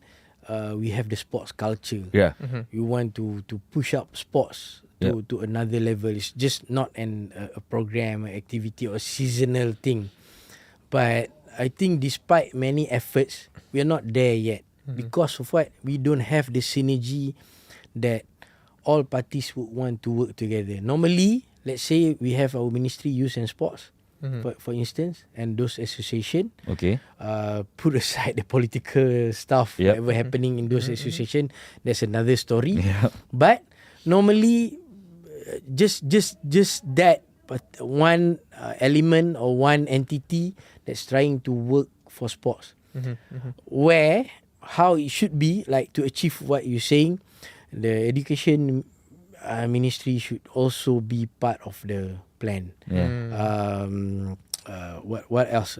we have the sports culture. Yeah. We want to push up sports to another level. It's just not a program, an activity or seasonal thing. But I think despite many efforts, we are not there yet. Because of what? We don't have the synergy that all parties would want to work together. Normally, let's say we have our Ministry Youth and Sports, for instance, and those association. Okay. Put aside the political stuff, whatever happening in those association, that's another story. Yeah. But normally, just that, but one element or one entity that's trying to work for sports, where how it should be, like to achieve what you're saying, the education ministry should also be part of the plan. Yeah. What else?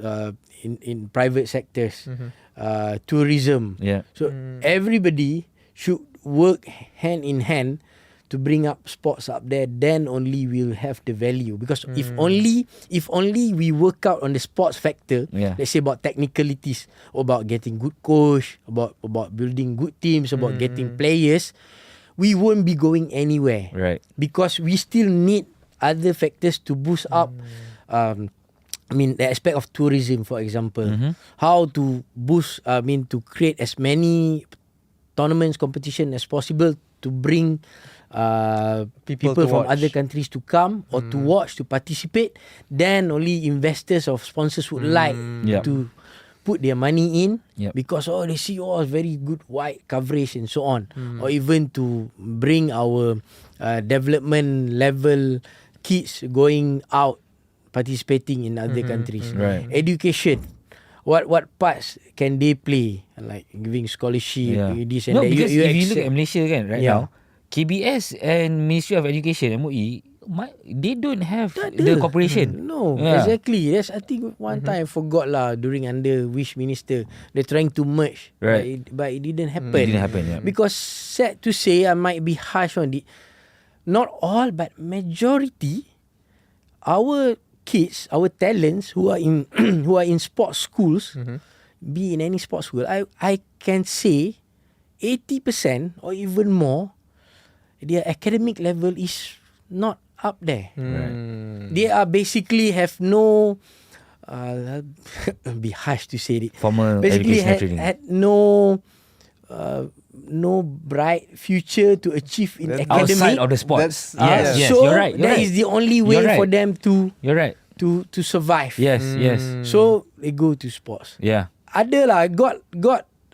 In private sectors, tourism. Yeah. So everybody should work hand in hand to bring up sports up there. Then only we'll have the value. Because if only we work out on the sports factor, let's say about technicalities, about getting good coach, about building good teams, about getting players, we won't be going anywhere. Right. Because we still need other factors to boost up. I mean, the aspect of tourism, for example. How to boost, to create as many tournaments, competition as possible to bring people to from watch. other countries to come or to watch, to participate. Then only investors or sponsors would like to put their money in because they see very good wide coverage and so on. Or even to bring our development level kids going out participating in other countries. Right. Education, what parts can they play, like giving scholarship, this and No, that. because if you look accept- at Malaysia kan, right now, KBS and Ministry of Education, MOE, they don't have the cooperation. No, exactly. Yes, I think one time I forgot lah, during under which minister they're trying to merge, Right. but it didn't happen. It didn't happen, yeah. Because sad to say, I might be harsh on it. Not all, but majority, our kids, our talents who are in who are in sports schools, be in any sports school, I can say 80% or even more, their academic level is not up there. They are basically have no be harsh to say it. Formal Basically educational training. had no bright future to achieve in academic. Outside of the sports. That's- Yes, so you're right. that is the only way You're for right. them to You're right. survive. Yes, yes. So they go to sports. Yeah. Ada lah, got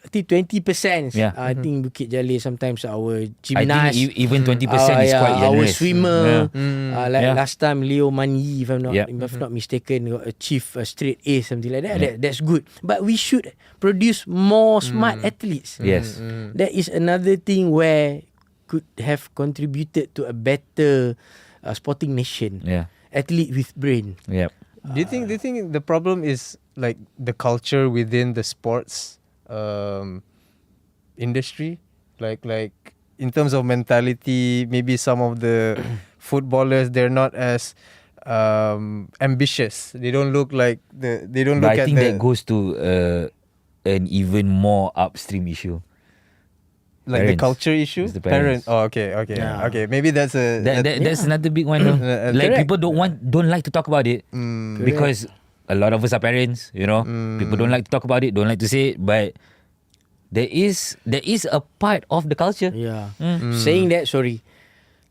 I think 20%. Yeah. I think Bukit Jalil sometimes our I gymnast. think even 20% is quite our generous. swimmer. Like Yeah. last time Leo Mani, if I'm Yep. not mistaken, got achieve a straight A, something like that. That's good. But we should produce more smart athletes. Yes. That is another thing where could have contributed to a better sporting nation. Yeah. Athlete with brain. Yep. Do you think the problem is like the culture within the sports industry, like in terms of mentality? Maybe some of the footballers, they're not as ambitious. They don't look like they don't But look I at think the that goes to an even more upstream issue. like the parents. culture issue. It's the parents. Oh, okay. Yeah. Okay. Maybe that's a That's another big one. Though. Like Correct. people don't like to talk about it because a lot of us are parents. People don't like to talk about it, don't like to say it, but there is a part of the culture. Yeah. Saying that, sorry,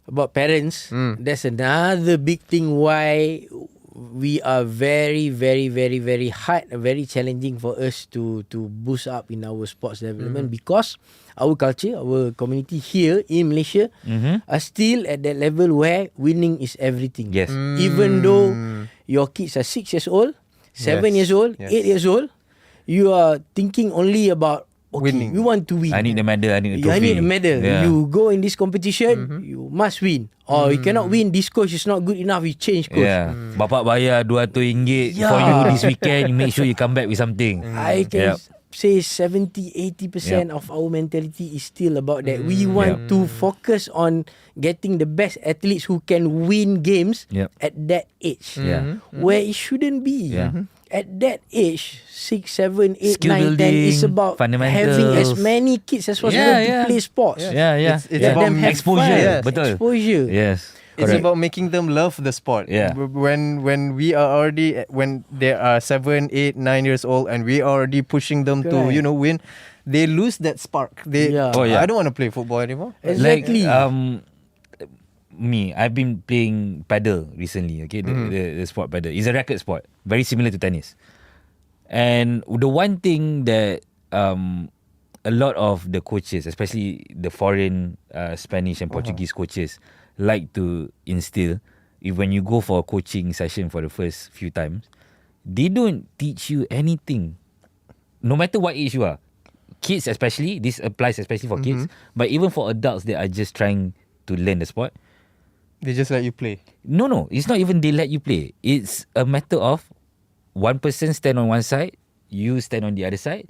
about parents, that's another big thing why we are very, very, very, very hard, very challenging for us to boost up in our sports development because our culture, our community here in Malaysia are still at that level where winning is everything. Yes. Even though your kids are 6 years old, 7 years old, 8 years old, you are thinking only about winning. we want to win. I need a medal. I need a I trophy. need a medal. Yeah. You go in this competition, you must win. Or you cannot win, this coach is not good enough, you change coach. Yeah. Bapak bayar RM200 for you this weekend. You make sure you come back with something. I can say 70-80% of our mentality is still about that. We want to focus on getting the best athletes who can win games at that age. Where it shouldn't be. At that age, 6, 7, 8, Skill 9, 10, it's about having as many kids as possible to play sports. It's about exposure. Betul. Exposure. Yes. It's Correct. about making them love the sport. Yeah. When we are already when they are 7, 8, 9 years old and we are already pushing them to win, they lose that spark. They I don't want to play football anymore. Exactly. Like, I've been playing paddle recently. Okay, the sport paddle is a racket sport, very similar to tennis. And the one thing that a lot of the coaches, especially the foreign Spanish and Portuguese coaches, like to instill, if when you go for a coaching session for the first few times, they don't teach you anything, no matter what age you are. Kids especially, this applies especially for kids, but even for adults that are just trying to learn the sport, they just let you play. No, it's not even they let you play. It's a matter of one person stand on one side, you stand on the other side.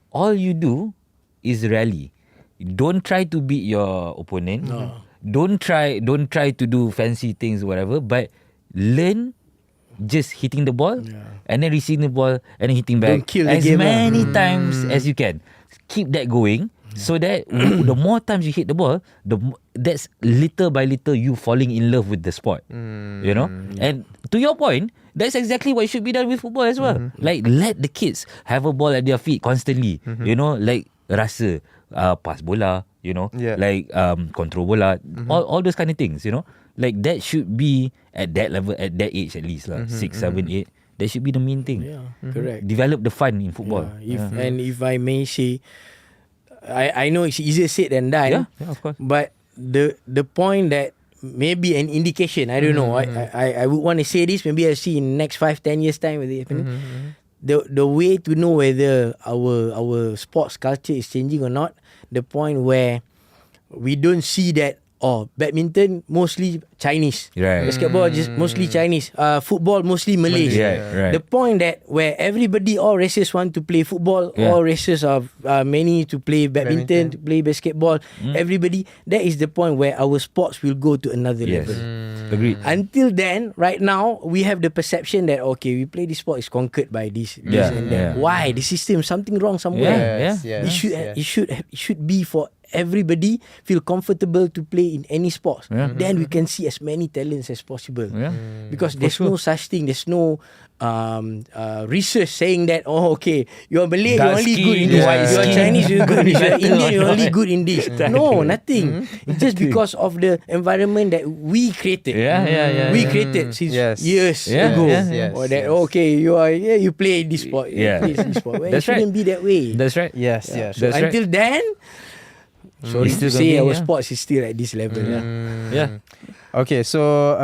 All you do is rally. Don't try to beat your opponent. No. Don't try to do fancy things, whatever. But learn just hitting the ball and then receiving the ball and then hitting back Don't kill the as game, many times as you can. Keep that going. So that the more times you hit the ball, that's little by little you falling in love with the sport. You know? And to your point, that's exactly what should be done with football as well. Like, let the kids have a ball at their feet constantly. You know, like rasa pass bola, you know, like control bola, all those kind of things, you know. Like, that should be at that level, at that age at least, 6, 7, 8. That should be the main thing. Yeah, correct. Develop the fun in football. And if I may say, I know it's easier said than done. Yeah, of course. But the point that maybe an indication, I don't know. I would want to say this. Maybe I'll see in next 5-10 years time whether it happening. The way to know whether our sports culture is changing or not. The point where we don't see that. Badminton mostly Chinese. Right. Basketball just mostly Chinese. Football mostly Malay. Right. The point that where everybody, all races want to play football, all races are many to play badminton, to play basketball. Everybody, that is the point where our sports will go to another level. Agreed. Until then, right now, we have the perception that, okay, we play this sport is conquered by this and that. Why? The system, something wrong somewhere. It should be for everybody feel comfortable to play in any sports. Then we can see as many talents as possible. Because there's no such thing. There's no research saying that, okay, you're Malay, you're only good in this. You're Chinese, you're good in this. You're Indian, you're only good in this. No, nothing. It's just because of the environment that we created. We created since years ago. Or that, okay, you play this sport. Play this sport. Well, it shouldn't be that way. That's right. Yes. So until then, sorry to say, our sports is still at this level. Okay, so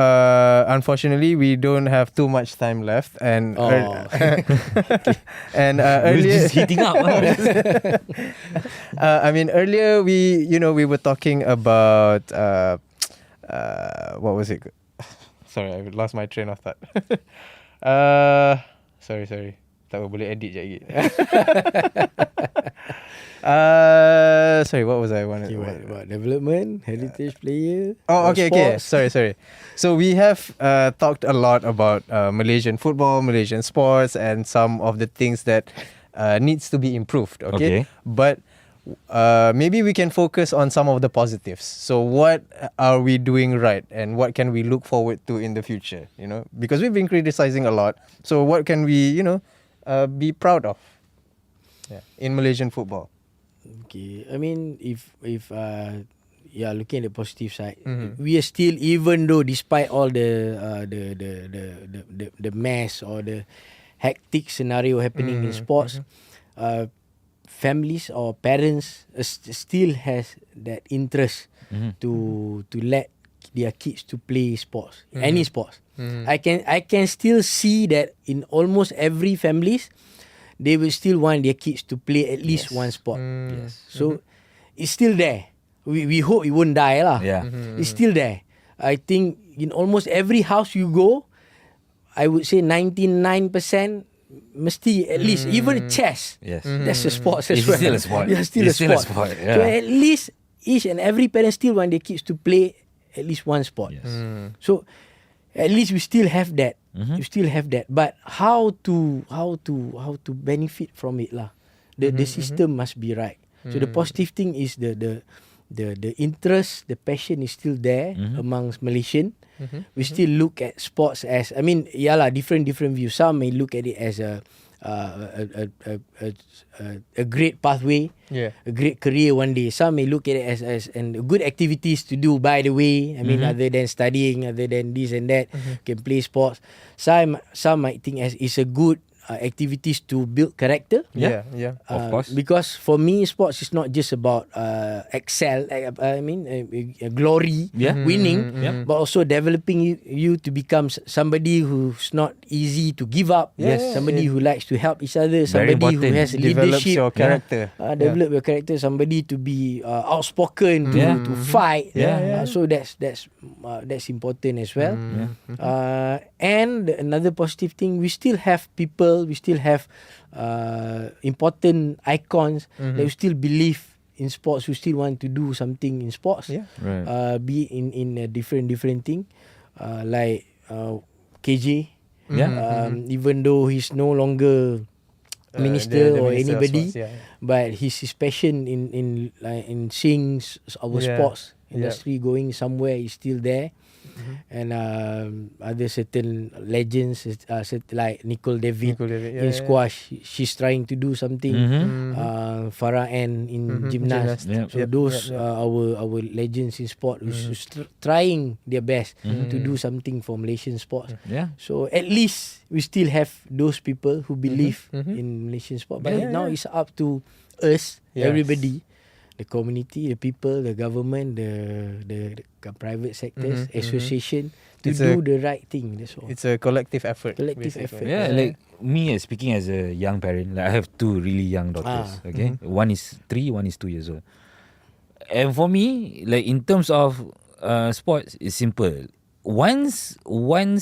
unfortunately we don't have too much time left, and earlier just heating up. I mean, earlier we were talking about what was it? Sorry, I lost my train of thought. Sorry. Tak boleh edit je lagi. Sorry, what was I wanted? What development, heritage player. Okay. Sorry. So we have talked a lot about Malaysian football, Malaysian sports, and some of the things that needs to be improved. Okay. But maybe we can focus on some of the positives. So what are we doing right, and what can we look forward to in the future? You know, because we've been criticizing a lot. So what can we, be proud of? In Malaysian football. Okay, I mean, if looking at the positive side, we are still, even though despite all the mess or the hectic scenario happening in sports, families or parents still has that interest to let their kids to play sports, any sports. I can still see that in almost every families, they will still want their kids to play at least one sport. So it's still there. We hope it won't die lah. It's still there. I think in almost every house you go, I would say 99% mesti at least, even chess. That's a sport as It's well. still a sport. Yeah, still It's a sport. Yeah. So at least each and every parent still want their kids to play at least one sport. So at least we still have that. You still have that. But how to benefit from it lah? The system must be right. So the positive thing is the interest, the passion is still there amongst Malaysian. We still look at sports as, I mean, different views. Some may look at it as a great pathway, a great career one day. Some may look at it as good activities to do by the way. I mean, other than studying, other than this and that, can play sports. Some might think as it's a good activities to build character. Of course. Because for me, sports is not just about glory, winning, but also developing you to become somebody who's not easy to give up. Somebody who likes to help each other. Somebody who has Develops leadership. your character. Develop your character. Somebody to be outspoken, to fight. So that's important as well. And another positive thing, we still have people, we still have important icons that we still believe in sports, who still want to do something in sports. Be in a different thing, like KJ. Even though he's no longer minister the or minister of anybody, sports, but his passion in seeing our sports industry going somewhere is still there. And other certain legends like Nicole David in squash, she's trying to do something. Farah Ann in gymnast. So those are our legends in sport who's trying their best to do something for Malaysian sports. So at least we still have those people who believe in Malaysian sport. But now it's up to us, everybody, the community, the people, the government, the private sectors, association, to do the right thing. That's all. It's a collective effort. Like me, speaking as a young parent, like I have two really young daughters. One is 3, one is 2 years old. And for me, like in terms of sports, it's simple. Once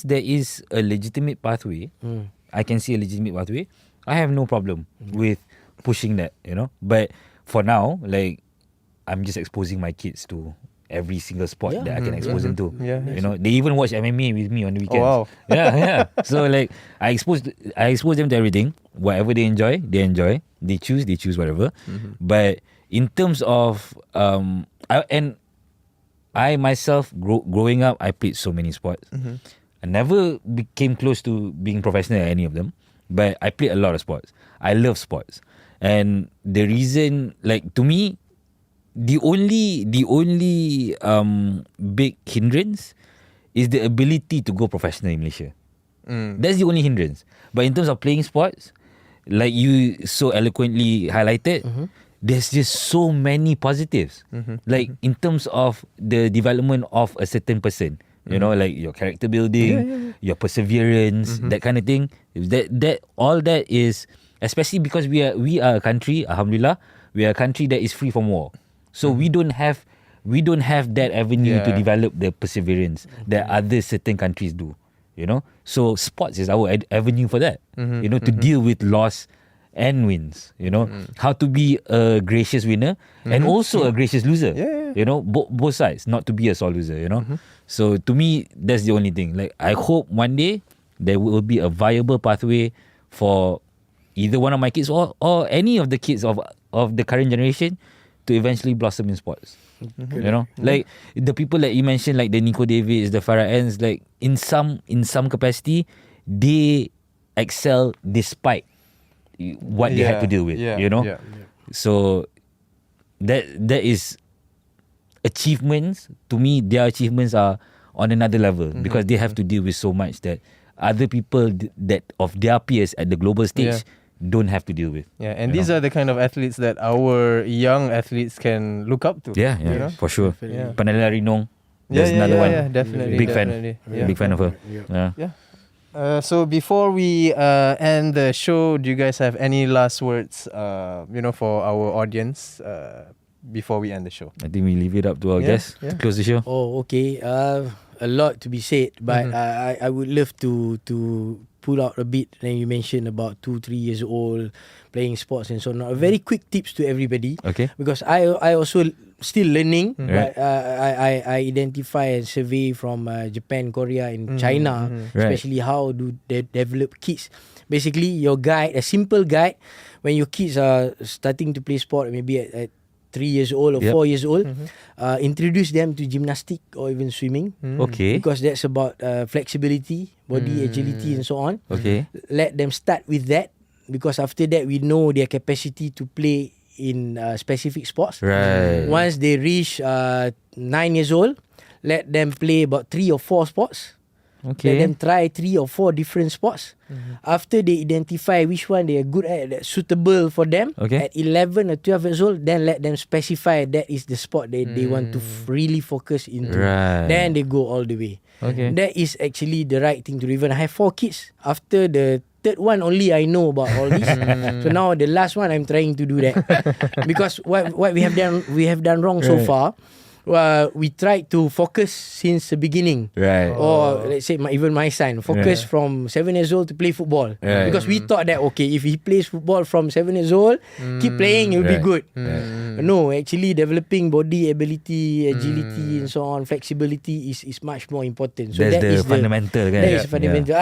there is a legitimate pathway, I can see a legitimate pathway, I have no problem with pushing that, But for now, like, I'm just exposing my kids to every single sport that I can expose them to. They even watch MMA with me on the weekends. So like I expose them to everything. Whatever they enjoy, they enjoy. They choose whatever. But in terms of I myself growing up, I played so many sports. I never became close to being professional at any of them, but I played a lot of sports. I love sports. And the reason, like, to me, the only big hindrance is the ability to go professional in Malaysia. That's the only hindrance. But in terms of playing sports, like you so eloquently highlighted, there's just so many positives. Like in terms of the development of a certain person, like your character building, your perseverance, that kind of thing. That all that is, especially because we are a country, alhamdulillah, we are a country that is free from war. So we don't have that avenue to develop the perseverance that other certain countries do. So sports is our avenue for that. To deal with loss and wins. How to be a gracious winner and also a gracious loser. Both sides, not to be a sore loser. So to me, that's the only thing. Like I hope one day there will be a viable pathway for either one of my kids or any of the kids of the current generation to eventually blossom in sports. Like the people that you mentioned, like the Nico Davids, the Farah Anns, like in some capacity, they excel despite what they had to deal with. So that is achievements, to me, their achievements are on another level because they have to deal with so much that other people that of their peers at the global stage don't have to deal with. Yeah, and these are the kind of athletes that our young athletes can look up to. Yeah, you know? for sure. Yeah. Panela Rinong, that's another one. Yeah, definitely. Big definitely. fan. Yeah. Big fan of her. Yeah. So before we end the show, do you guys have any last words, for our audience before we end the show? I think we leave it up to our guests to close the show. Oh, okay. A lot to be said, but I would love to pull out a bit. Then you mentioned about 2-3 years old playing sports and so on. A very quick tips to everybody. Okay. Because I also still learning, Right. but I identify and survey from Japan, Korea, and China, Right. especially how do they develop kids. Basically, your guide, a simple guide, when your kids are starting to play sport, maybe at 3 years old or 4 years old, introduce them to gymnastic or even swimming. Okay. Because that's about flexibility, body agility and so on. Okay. Let them start with that, because after that we know their capacity to play in specific sports. Right. Once they reach 9 years old, let them play about 3 or 4 sports. Okay. Let them try 3 or 4 different sports. After they identify which one they are good at, that's suitable for them, Okay. at 11 or 12 years old, then let them specify that is the sport they want to really focus into. Right. Then they go all the way. Okay. That is actually the right thing to do. Even I have 4 kids. After the third one only I know about all this. So now the last one I'm trying to do that. Because what we have done wrong so far, we tried to focus since the beginning. Right. Or let's say even my son focus from 7 years old to play football. Right. Because we thought that okay, if he plays football from 7 years old, keep playing, he'll be good. No, actually developing body ability, agility and so on, flexibility is much more important. So That's that the is fundamental, kan? That is fundamental.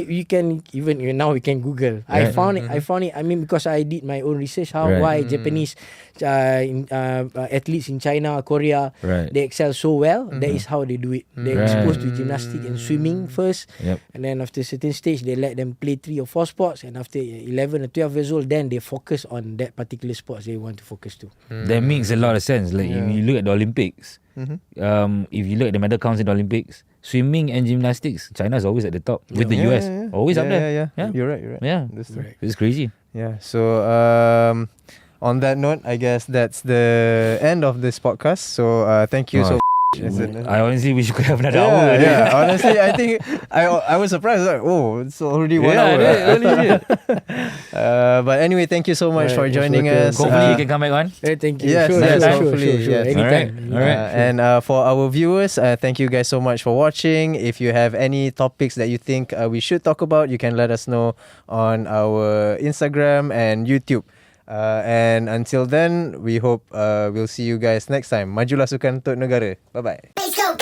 You can even now we can Google. I found it. I mean, because I did my own research why Japanese athletes in China, Korea, Right. they excel so well. That is how they do it. They're exposed to gymnastic and swimming first, Yep. and then after a certain stage they let them play 3 or 4 sports, and after 11 or 12 years old, then they focus on that particular sports they want to focus to. That makes a lot of sense. Like if you look at the Olympics, if you look at the medal counts in the Olympics, swimming and gymnastics, China's always at the top with the US. Always up there. Yeah. You're right. Yeah. That's true. It's crazy. Yeah. So on that note, I guess that's the end of this podcast. So thank you so much. I honestly wish you could have another hour. Yeah. Honestly, I think I was surprised. Like, it's already 1 hour. But anyway, thank you so much for joining us. Hopefully you can come back on. Thank you. Yes, hopefully. Yes. Anytime. Alright. And for our viewers, thank you guys so much for watching. If you have any topics that you think we should talk about, you can let us know on our Instagram and YouTube. And until then, we hope we'll see you guys next time. Majulah sukan untuk negara. Bye-bye. Let's go.